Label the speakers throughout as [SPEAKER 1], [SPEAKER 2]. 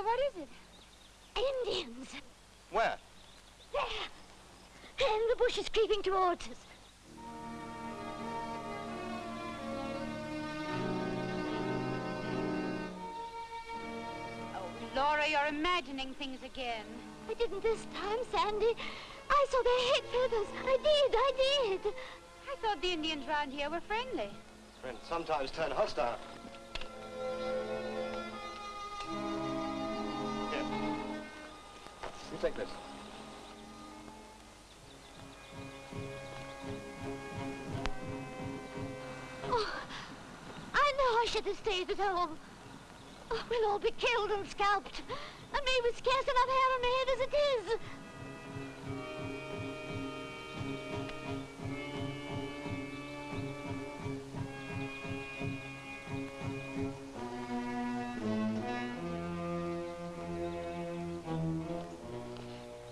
[SPEAKER 1] what is it?
[SPEAKER 2] Indians.
[SPEAKER 3] Where?
[SPEAKER 2] There. In the bushes creeping towards us.
[SPEAKER 1] Oh, Laura, you're imagining things again.
[SPEAKER 2] I didn't this time, Sandy. I saw their head feathers. I did.
[SPEAKER 1] I thought the Indians round here were friendly.
[SPEAKER 3] Friends sometimes turn hostile. Here. You take this.
[SPEAKER 2] Oh, I know I should have stayed at home. Oh, we'll all be killed and scalped. And me with scarce enough hair on my head as it is.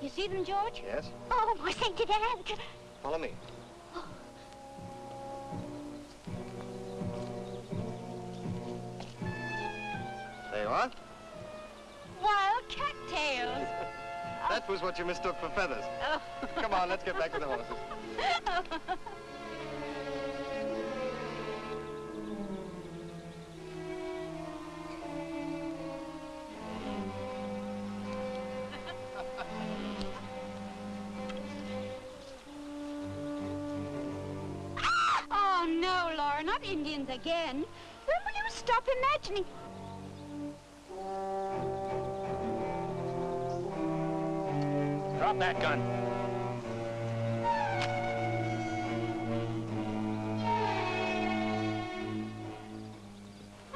[SPEAKER 1] You see them, George?
[SPEAKER 3] Yes?
[SPEAKER 2] Oh, my sainted aunt.
[SPEAKER 3] Follow me.
[SPEAKER 2] Oh.
[SPEAKER 3] There you are.
[SPEAKER 1] Wild cattails.
[SPEAKER 3] That was what you mistook for feathers.
[SPEAKER 1] Oh.
[SPEAKER 3] Come on, let's get back to the horses.
[SPEAKER 1] Oh, no, Laura, not Indians again. When will you stop imagining?
[SPEAKER 4] Drop that gun.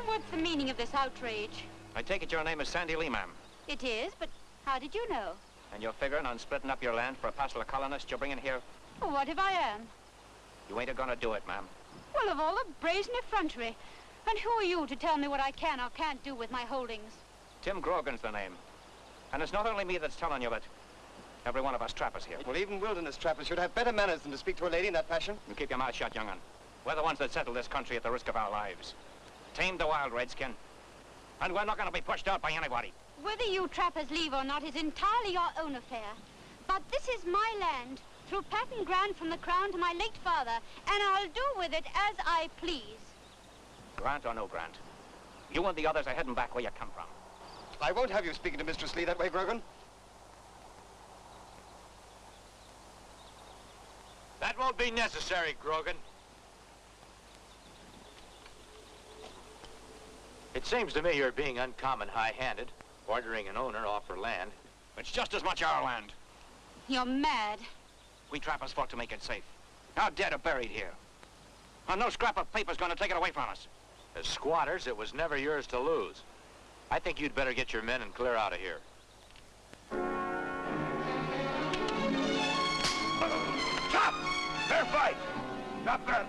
[SPEAKER 1] What's the meaning of this outrage?
[SPEAKER 4] I take it your name is Sandy Lee, ma'am.
[SPEAKER 1] It is, but how did you know?
[SPEAKER 4] And you're figuring on splitting up your land for a parcel of colonists you're bringing here?
[SPEAKER 1] Well, what if I am?
[SPEAKER 4] You ain't gonna do it, ma'am.
[SPEAKER 1] Well, of all the brazen effrontery. And who are you to tell me what I can or can't do with my holdings?
[SPEAKER 4] Tim Grogan's the name. And it's not only me that's telling you, but every one of us trappers here.
[SPEAKER 3] Well, even wilderness trappers should have better manners than to speak to a lady in that fashion.
[SPEAKER 4] You keep your mouth shut, young'un. We're the ones that settle this country at the risk of our lives. Tame the wild, Redskin. And we're not gonna be pushed out by anybody.
[SPEAKER 1] Whether you trappers leave or not is entirely your own affair. But this is my land, through patent grant from the Crown to my late father, and I'll do with it as I please.
[SPEAKER 4] Grant or no grant, you and the others are heading back where you come from.
[SPEAKER 3] I won't have you speaking to Mistress Lee that way, Grogan.
[SPEAKER 5] That won't be necessary, Grogan. It seems to me you're being uncommon high-handed, ordering an owner off her land.
[SPEAKER 4] It's just as much our land.
[SPEAKER 1] You're mad.
[SPEAKER 4] We trappers fought to make it safe. Our dead are buried here. And no scrap of paper's gonna take it away from us.
[SPEAKER 5] As squatters, it was never yours to lose. I think you'd better get your men and clear out of here.
[SPEAKER 6] Stop! Fair fight! Not fair!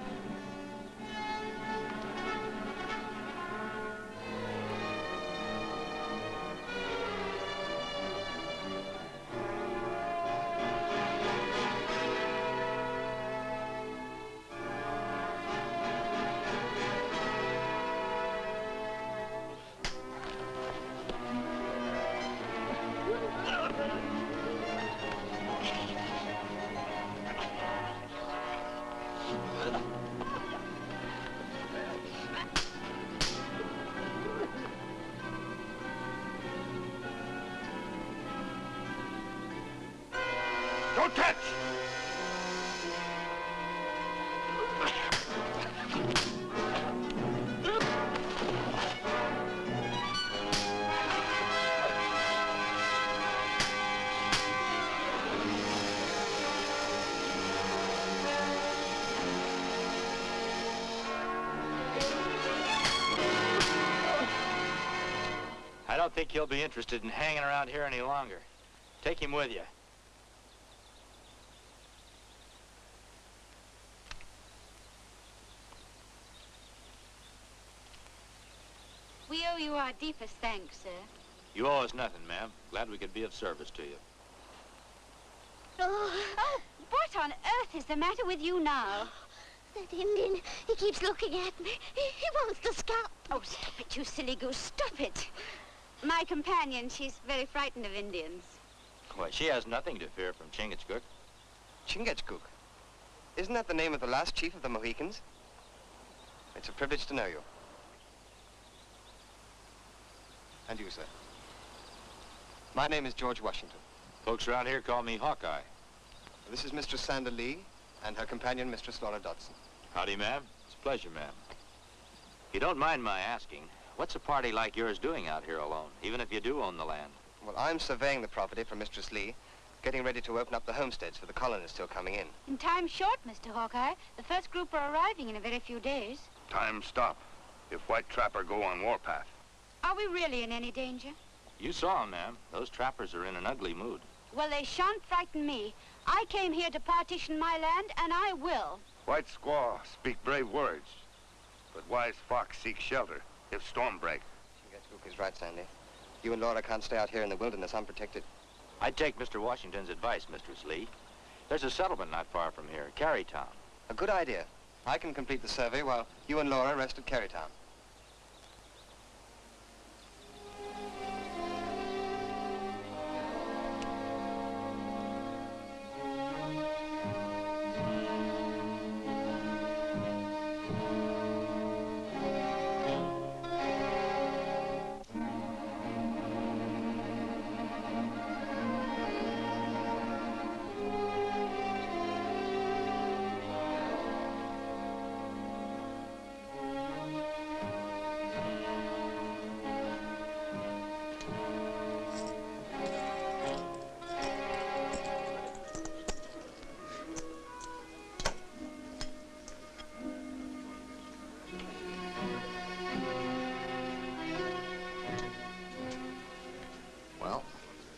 [SPEAKER 6] Don't touch!
[SPEAKER 5] I don't think he'll be interested in hanging around here any longer. Take him with you.
[SPEAKER 1] We owe you our deepest thanks, sir.
[SPEAKER 5] You owe us nothing, ma'am. Glad we could be of service to you.
[SPEAKER 2] Oh,
[SPEAKER 1] What on earth is the matter with you now?
[SPEAKER 2] that Indian, he keeps looking at me. He wants to scalp.
[SPEAKER 1] Oh, stop it, you silly goose. Stop it. My companion, she's very frightened of Indians.
[SPEAKER 5] Why, she has nothing to fear from Chingachgook.
[SPEAKER 3] Chingachgook? Isn't that the name of the last chief of the Mohicans? It's a privilege to know you. And you, sir. My name is George Washington.
[SPEAKER 5] Folks around here call me Hawkeye.
[SPEAKER 3] This is Mistress Sandra Lee and her companion, Mistress Laura Dodson.
[SPEAKER 5] Howdy, ma'am. It's a pleasure, ma'am. If you don't mind my asking, what's a party like yours doing out here alone, even if you do own the land?
[SPEAKER 3] Well, I'm surveying the property for Mistress Lee, getting ready to open up the homesteads for the colonists still coming in.
[SPEAKER 1] In time short, Mr. Hawkeye. The first group are arriving in a very few days.
[SPEAKER 6] Time stop. If white trapper go on warpath.
[SPEAKER 1] Are we really in any danger?
[SPEAKER 5] You saw 'em, ma'am. Those trappers are in an ugly mood.
[SPEAKER 1] Well, they shan't frighten me. I came here to partition my land, and I will.
[SPEAKER 6] White squaw speak brave words, but wise fox seek shelter if storm break.
[SPEAKER 3] Chingachgook is right, Sandy. You and Laura can't stay out here in the wilderness unprotected.
[SPEAKER 5] I'd take Mr. Washington's advice, Mistress Lee. There's a settlement not far from here, Carytown.
[SPEAKER 3] A good idea. I can complete the survey while you and Laura rest at Carytown.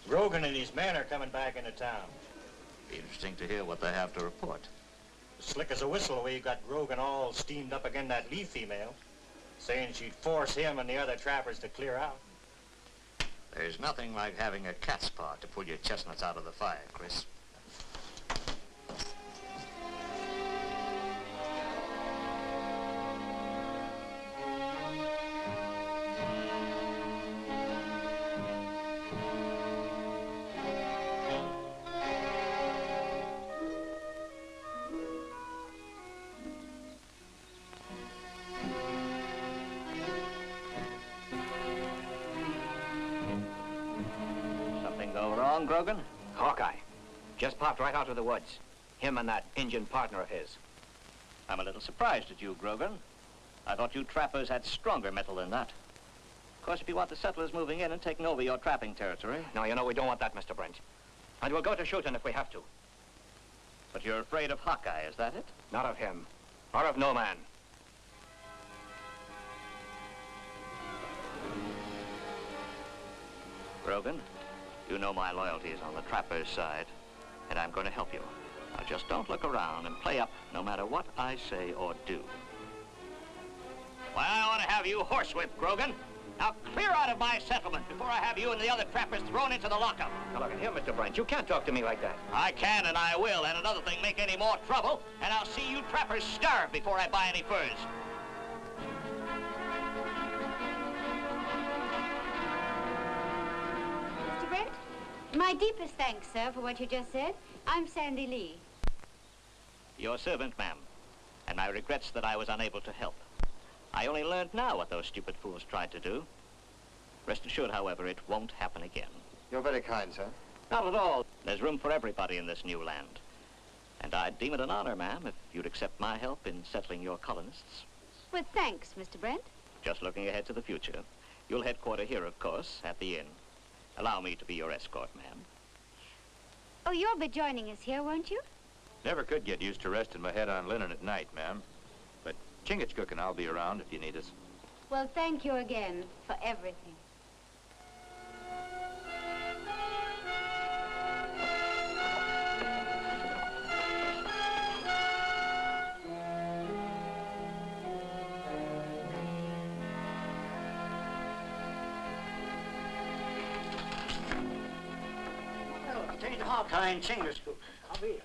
[SPEAKER 7] Grogan and his men are coming back into town.
[SPEAKER 8] Be interesting to hear what they have to report.
[SPEAKER 7] Slick as a whistle the way you got Grogan all steamed up again that Lee female, saying she'd force him and the other trappers to clear out.
[SPEAKER 8] There's nothing like having a cat's paw to pull your chestnuts out of the fire, Chris.
[SPEAKER 4] Go wrong, Grogan? Hawkeye. Just popped right out of the woods. Him and that Indian partner of his.
[SPEAKER 8] I'm a little surprised at you, Grogan. I thought you trappers had stronger metal than that. Of course, if you want the settlers moving in and taking over your trapping territory...
[SPEAKER 4] No, you know, we don't want that, Mr. Brent. And we'll go to shooting if we have to.
[SPEAKER 8] But you're afraid of Hawkeye, is that it?
[SPEAKER 4] Not of him. Or of no man.
[SPEAKER 8] Grogan, you know my loyalty is on the trapper's side, and I'm going to help you. Now, just don't look around and play up no matter what I say or do. Well, I want to have you horsewhipped, Grogan. Now, clear out of my settlement before I have you and the other trappers thrown into the lockup.
[SPEAKER 4] Now, look at here, Mr. Brent. You can't talk to me like that.
[SPEAKER 8] I can, and I will. And another thing, make any more trouble, and I'll see you trappers starve before I buy any furs.
[SPEAKER 1] Mr. Brent, my deepest thanks, sir, for what you just said. I'm Sandy Lee.
[SPEAKER 8] Your servant, ma'am, and my regrets that I was unable to help. I only learned now what those stupid fools tried to do. Rest assured, however, it won't happen again.
[SPEAKER 3] You're very kind, sir.
[SPEAKER 8] Not at all. There's room for everybody in this new land. And I'd deem it an honor, ma'am, if you'd accept my help in settling your colonists.
[SPEAKER 1] Well, thanks, Mr. Brent.
[SPEAKER 8] Just looking ahead to the future. You'll headquarter here, of course, at the inn. Allow me to be your escort, ma'am.
[SPEAKER 1] Oh, you'll be joining us here, won't you?
[SPEAKER 5] Never could get used to resting my head on linen at night, ma'am. But Chingachgook and I'll be around if you need us.
[SPEAKER 1] Well, thank you again for everything.
[SPEAKER 9] Hawkeye and Chingachgook. I'll be here.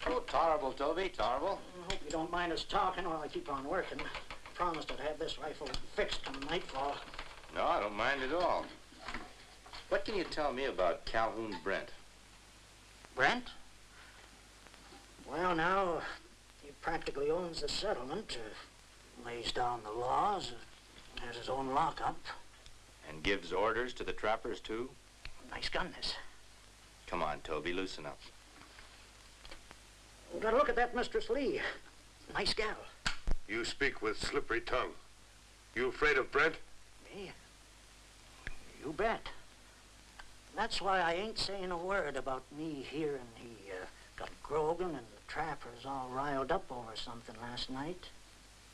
[SPEAKER 5] Oh, terrible, Toby, terrible.
[SPEAKER 9] I hope you don't mind us talking while I keep on working. Promised I'd have this rifle fixed come nightfall.
[SPEAKER 5] No, I don't mind at all. What can you tell me about Calhoun Brent?
[SPEAKER 9] Brent? Well, now, he practically owns the settlement, lays down the laws, has his own lockup.
[SPEAKER 5] And gives orders to the trappers, too?
[SPEAKER 9] Nice gun, this.
[SPEAKER 5] Come on, Toby, loosen up.
[SPEAKER 9] You gotta look at that Mistress Lee. Nice gal.
[SPEAKER 6] You speak with slippery tongue. You afraid of Brent?
[SPEAKER 9] Me? You bet. That's why I ain't saying a word about me hearing he got Grogan and the trappers all riled up over something last night.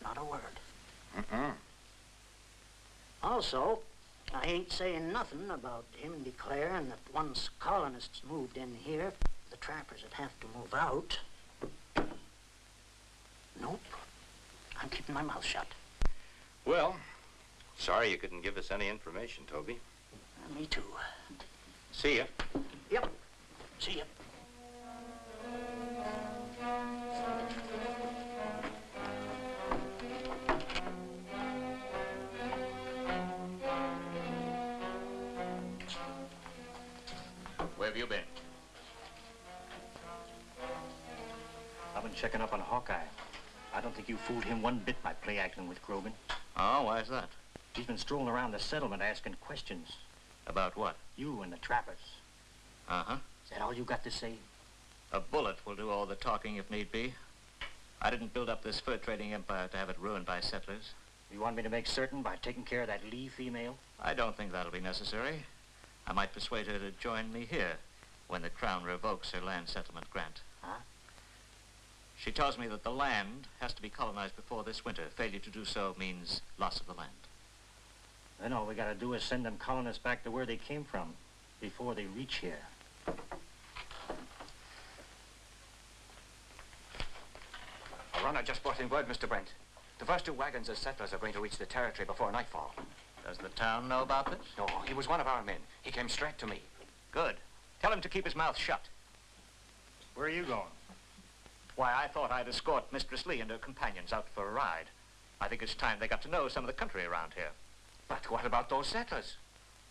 [SPEAKER 9] Not a word. Also, I ain't saying nothing about him declaring that once colonists moved in here, the trappers would have to move out. Nope. I'm keeping my mouth shut.
[SPEAKER 5] Well, sorry you couldn't give us any information, Toby.
[SPEAKER 9] Me too.
[SPEAKER 5] See ya.
[SPEAKER 9] Yep. See ya.
[SPEAKER 4] Where have you been?
[SPEAKER 7] I've been checking up on Hawkeye. I don't think you fooled him one bit by play acting with Grogan.
[SPEAKER 8] Oh, why is that?
[SPEAKER 7] He's been strolling around the settlement asking questions.
[SPEAKER 8] About what?
[SPEAKER 7] You and the trappers.
[SPEAKER 8] Uh-huh.
[SPEAKER 7] Is that all you got to say?
[SPEAKER 8] A bullet will do all the talking if need be. I didn't build up this fur trading empire to have it ruined by settlers.
[SPEAKER 7] You want me to make certain by taking care of that Lee female?
[SPEAKER 8] I don't think that'll be necessary. I might persuade her to join me here when the Crown revokes her land settlement grant.
[SPEAKER 7] Huh?
[SPEAKER 8] She tells me that the land has to be colonized before this winter. Failure to do so means loss of the land.
[SPEAKER 7] Then all we gotta do is send them colonists back to where they came from before they reach here.
[SPEAKER 4] A runner just brought in word, Mr. Brent. The first 2 wagons of settlers are going to reach the territory before nightfall.
[SPEAKER 8] Does the town know about this?
[SPEAKER 4] No, he was one of our men. He came straight to me.
[SPEAKER 8] Good. Tell him to keep his mouth shut.
[SPEAKER 7] Where are you going?
[SPEAKER 8] Why, I thought I'd escort Mistress Lee and her companions out for a ride. I think it's time they got to know some of the country around here.
[SPEAKER 4] But what about those settlers?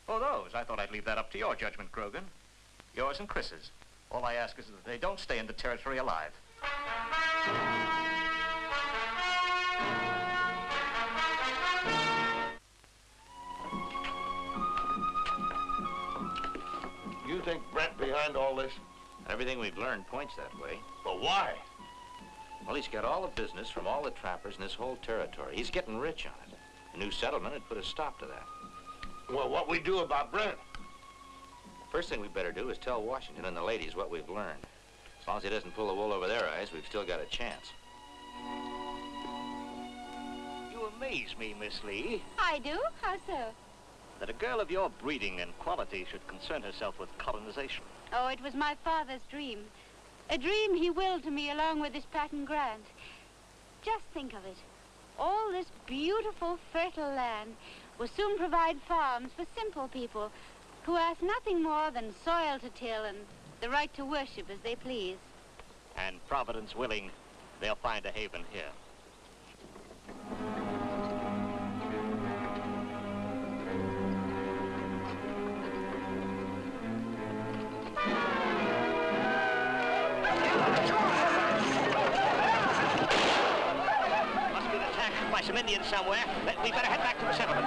[SPEAKER 8] Oh, those? I thought I'd leave that up to your judgment, Grogan. Yours and Chris's. All I ask is that they don't stay in the territory alive.
[SPEAKER 6] You think Brent behind all this?
[SPEAKER 5] Everything we've learned points that way.
[SPEAKER 6] But why?
[SPEAKER 5] Well, he's got all the business from all the trappers in this whole territory. He's getting rich on it. A new settlement would put a stop to that.
[SPEAKER 6] Well, what we do about Brent?
[SPEAKER 5] First thing we better do is tell Washington and the ladies what we've learned. As long as he doesn't pull the wool over their eyes, we've still got a chance.
[SPEAKER 10] You amaze me, Miss Lee,
[SPEAKER 1] I do? How so?
[SPEAKER 10] that a girl of your breeding and quality should concern herself with colonization.
[SPEAKER 1] Oh, it was my father's dream. A dream he willed to me along with his patent grant. Just think of it. All this beautiful, fertile land will soon provide farms for simple people who ask nothing more than soil to till and the right to worship as they please.
[SPEAKER 10] And Providence willing, they'll find a haven here. Must be an attack by some Indians somewhere. We better head back to the settlement.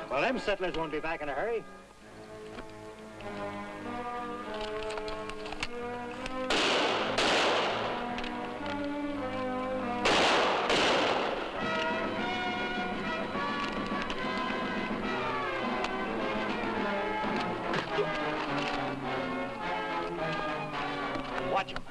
[SPEAKER 7] Well, them settlers won't be back in a hurry.
[SPEAKER 10] Watch 'em.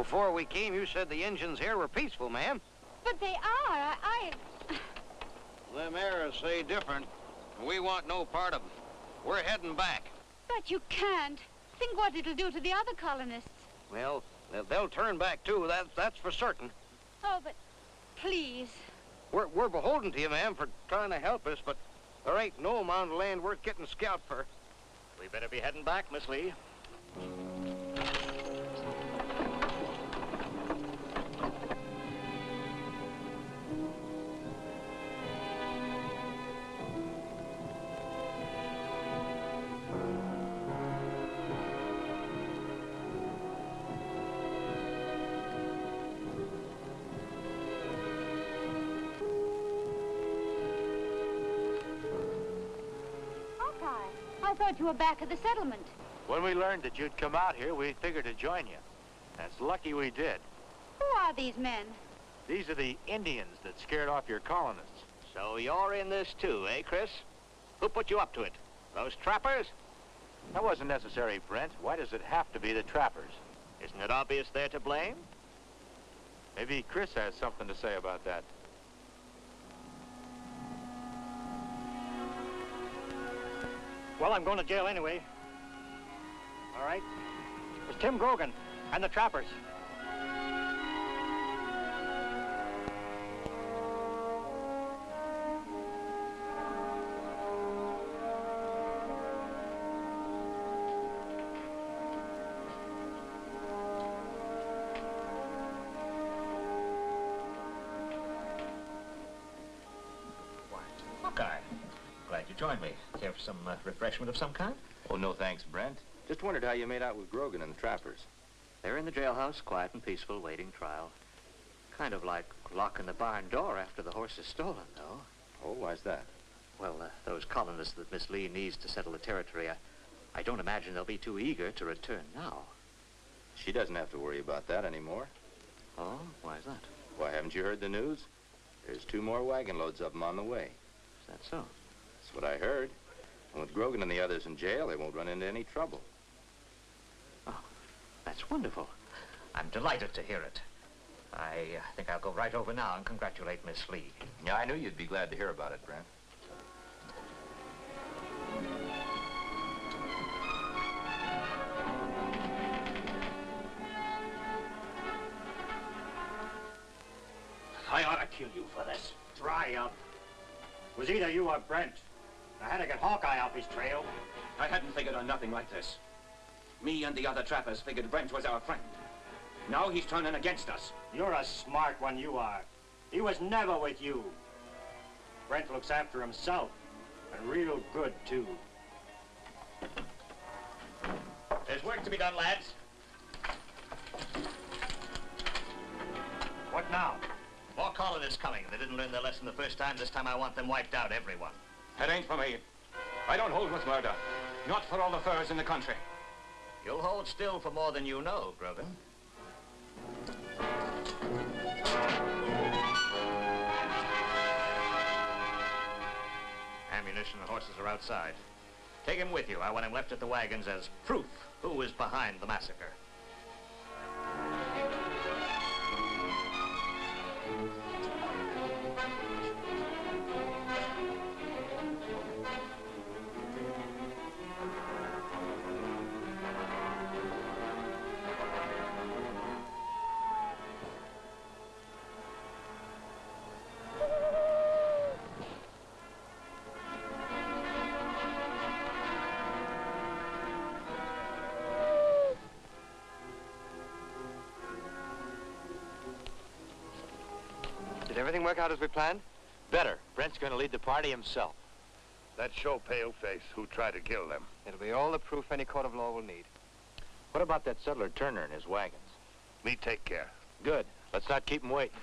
[SPEAKER 11] Before we came, you said the Injuns here were peaceful, ma'am.
[SPEAKER 1] But they are.
[SPEAKER 11] Them arrows say different. We want no part of them. We're heading back.
[SPEAKER 1] But you can't. Think what it'll do to the other colonists.
[SPEAKER 11] Well, they'll turn back, too. That's for certain.
[SPEAKER 1] Oh, but please.
[SPEAKER 11] We're beholden to you, ma'am, for trying to help us, but there ain't no amount of land worth getting scalped for.
[SPEAKER 10] We better be heading back, Miss Lee.
[SPEAKER 1] I thought you were back at the settlement.
[SPEAKER 5] When we learned that you'd come out here, we figured to join you. That's lucky we did.
[SPEAKER 1] Who are these men?
[SPEAKER 5] These are the Indians that scared off your colonists.
[SPEAKER 10] So you're in this too, eh, Chris? Who put you up to it? Those trappers?
[SPEAKER 5] That wasn't necessary, Brent. Why does it have to be the trappers?
[SPEAKER 10] Isn't it obvious they're to blame?
[SPEAKER 5] Maybe Chris has something to say about that.
[SPEAKER 7] Well, I'm going to jail anyway. All right. It's Tim Grogan and the trappers.
[SPEAKER 10] Hawkeye, glad you joined me. Care for some refreshment of some kind?
[SPEAKER 5] Oh, no thanks, Brent. Just wondered how you made out with Grogan and the trappers.
[SPEAKER 10] They're in the jailhouse, quiet and peaceful, waiting trial. Kind of like locking the barn door after the horse is stolen, though.
[SPEAKER 5] Oh, why's that?
[SPEAKER 10] Well, those colonists that Miss Lee needs to settle the territory, I don't imagine they'll be too eager to return now.
[SPEAKER 5] She doesn't have to worry about that anymore.
[SPEAKER 10] Oh, why's that?
[SPEAKER 5] Why, haven't you heard the news? There's 2 more wagon loads of them on the way.
[SPEAKER 10] Is that so?
[SPEAKER 5] That's what I heard. And with Grogan and the others in jail, they won't run into any trouble.
[SPEAKER 10] Oh, that's wonderful. I'm delighted to hear it. I think I'll go right over now and congratulate Miss Lee.
[SPEAKER 5] Yeah, I knew you'd be glad to hear about it, Brent.
[SPEAKER 7] I ought to kill you for this. Dry up. It was either you or Brent. I had to get Hawkeye off his trail.
[SPEAKER 4] I hadn't figured on nothing like this. Me and the other trappers figured Brent was our friend. Now he's turning against us.
[SPEAKER 7] You're a smart one, you are. He was never with you. Brent looks after himself, and real good, too.
[SPEAKER 10] There's work to be done, lads.
[SPEAKER 7] What now?
[SPEAKER 10] More colonists coming. They didn't learn their lesson the first time. This time I want them wiped out, everyone.
[SPEAKER 4] That ain't for me. I don't hold with murder. Not for all the furs in the country.
[SPEAKER 10] You'll hold still for more than you know, Grogan. Ammunition and horses are outside. Take him with you. I want him left at the wagons as proof who is behind the massacre.
[SPEAKER 3] Did everything work out as we planned?
[SPEAKER 5] Better. Brent's going to lead the party himself.
[SPEAKER 6] Let's show Paleface who tried to kill them.
[SPEAKER 3] It'll be all the proof any court of law will need.
[SPEAKER 5] What about that settler Turner and his wagons?
[SPEAKER 6] Me take care.
[SPEAKER 5] Good. Let's not keep him waiting.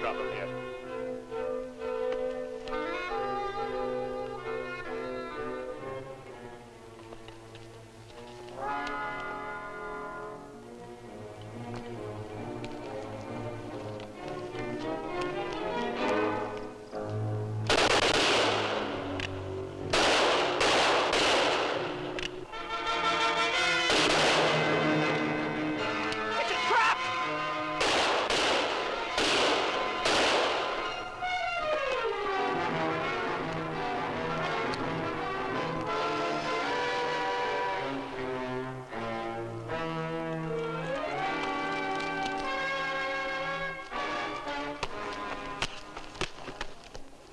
[SPEAKER 6] drop him yet.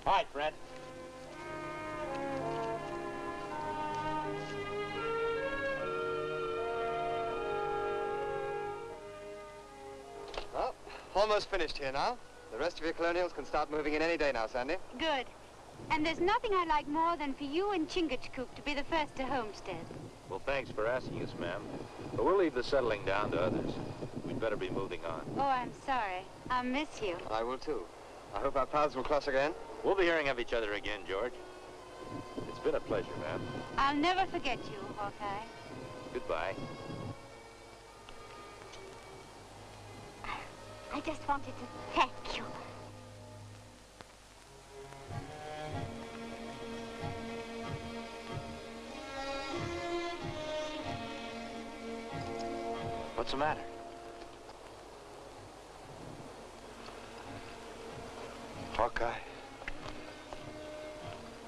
[SPEAKER 4] All right, Fred.
[SPEAKER 3] Well, almost finished here now. The rest of your colonials can start moving in any day now, Sandy.
[SPEAKER 1] Good. And there's nothing I like more than for you and Chingachgook to be the first to homestead.
[SPEAKER 5] Well, thanks for asking us, ma'am. But we'll leave the settling down to others. We'd better be moving on.
[SPEAKER 1] Oh, I'm sorry. I'll miss you.
[SPEAKER 3] I will, too. I hope our paths will cross again.
[SPEAKER 5] We'll be hearing of each other again, George. It's been a pleasure, ma'am.
[SPEAKER 1] I'll never forget you, Hawkeye.
[SPEAKER 5] Goodbye.
[SPEAKER 2] I just wanted to thank you.
[SPEAKER 5] What's the matter?
[SPEAKER 6] Hawkeye,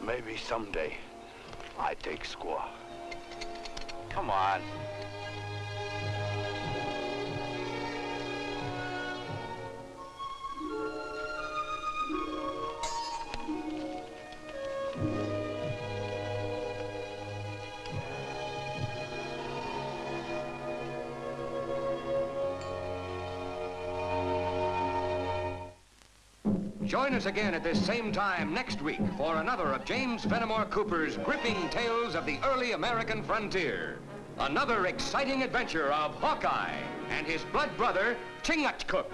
[SPEAKER 6] maybe someday I take squaw.
[SPEAKER 5] Come on.
[SPEAKER 12] Join us again at this same time next week for another of James Fenimore Cooper's gripping tales of the early American frontier. Another exciting adventure of Hawkeye and his blood brother, Chingachgook,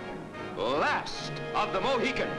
[SPEAKER 12] last of the Mohicans.